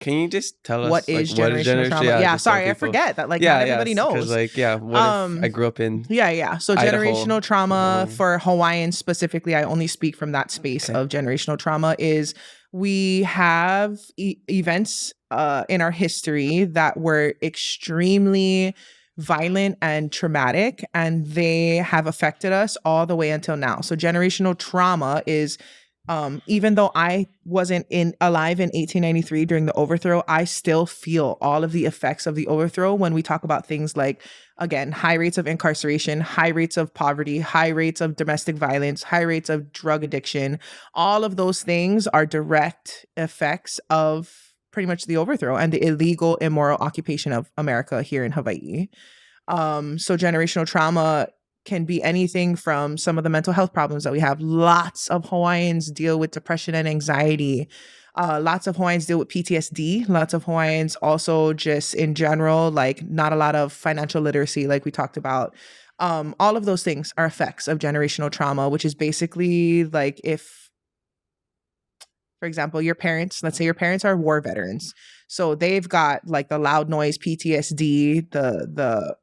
Can you just tell what us like is what is generational trauma? Yeah, Yeah, just so sorry, I people. forget that like Yeah, not everybody knows. Because like what if I grew up in Yeah. So Idaho? generational trauma for Hawaiians specifically, I only speak from that space of generational trauma, is we have events in our history that were extremely violent and traumatic, and they have affected us all the way until now. So generational trauma is even though I wasn't alive in 1893 during the overthrow, I still feel all of the effects of the overthrow when we talk about things like, again, high rates of incarceration, high rates of poverty, high rates of domestic violence, high rates of drug addiction. All of those things are direct effects of pretty much the overthrow and the illegal, immoral occupation of America here in Hawaii. So generational trauma can be anything from some of the mental health problems that we have. Lots of Hawaiians deal with depression and anxiety. Lots of Hawaiians deal with PTSD. Lots of Hawaiians also just in general, like not a lot of financial literacy, like we talked about. All of those things are effects of generational trauma, which is basically like if, for example, your parents, let's say your parents are war veterans. So they've got like the loud noise PTSD, the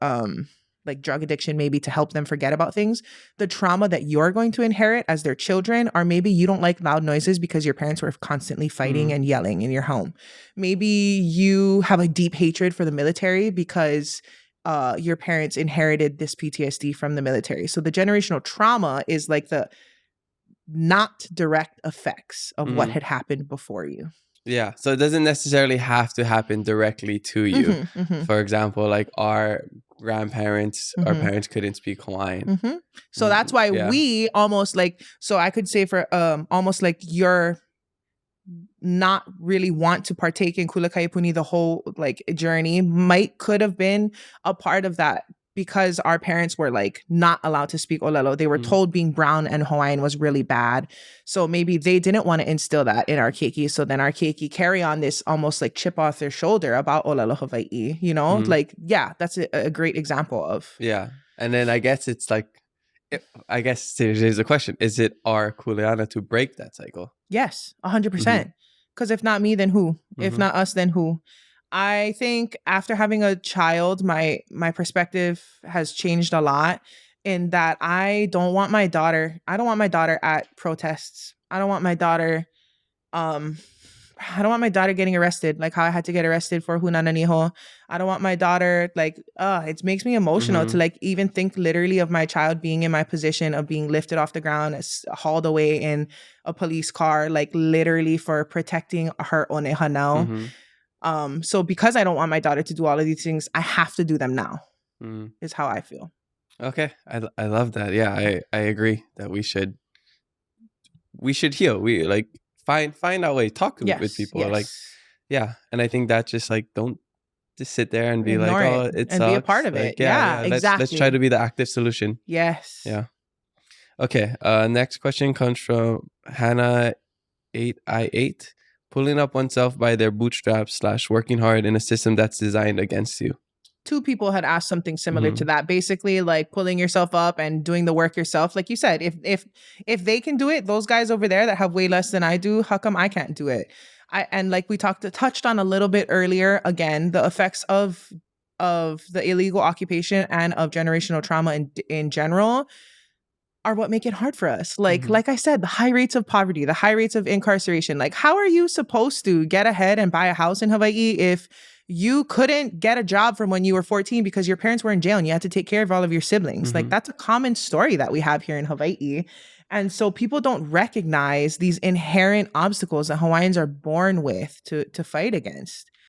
like drug addiction, maybe to help them forget about things. The trauma that you're going to inherit as their children, or maybe you don't like loud noises because your parents were constantly fighting and yelling in your home. Maybe you have a deep hatred for the military because your parents inherited this PTSD from the military. So the generational trauma is like the not direct effects of what had happened before you. Yeah. So it doesn't necessarily have to happen directly to you. For example, like our grandparents, our parents couldn't speak Hawaiian. So that's why we almost like, so I could say for almost like you're not really want to partake in Kula Kaipuni the whole like journey could have been a part of that, because our parents were like not allowed to speak Olelo. They were told being brown and Hawaiian was really bad. So maybe they didn't want to instill that in our keiki. So then our keiki carry on this almost like chip off their shoulder about Olelo Hawaii, you know? Like, yeah, that's a great example of. Yeah. And then I guess it's like, I guess here's the question. Is it our kuleana to break that cycle? Yes, 100%. Because if not me, then who? If not us, then who? I think after having a child, my perspective has changed a lot in that I don't want my daughter at protests. I don't want my daughter getting arrested, like how I had to get arrested for Hunananiho. I don't want my daughter, like, it makes me emotional to like even think literally of my child being in my position of being lifted off the ground, hauled away in a police car, like literally for protecting her one hanao. So because I don't want my daughter to do all of these things, I have to do them now, is how I feel. Okay. I love that. Yeah, I agree that we should heal. We like find our way, talk with people. Like, yeah. And I think that just like, don't just sit there and be Ignore like, oh, it it and sucks. be a part of like, it. Yeah, exactly. Let's try to be the active solution. Yes. Yeah. Okay. Next question comes from Hannah 8i8. Pulling up oneself by their bootstraps / working hard in a system that's designed against you. Two people had asked something similar to that. Basically, like pulling yourself up and doing the work yourself. Like you said, if they can do it, those guys over there that have way less than I do, how come I can't do it? And like we touched on a little bit earlier, again, the effects of the illegal occupation and of generational trauma in general are what make it hard for us. Like I said, the high rates of poverty, the high rates of incarceration. Like, how are you supposed to get ahead and buy a house in Hawaii if you couldn't get a job from when you were 14 because your parents were in jail and you had to take care of all of your siblings? Like, that's a common story that we have here in Hawaii. And so people don't recognize these inherent obstacles that Hawaiians are born with to fight against.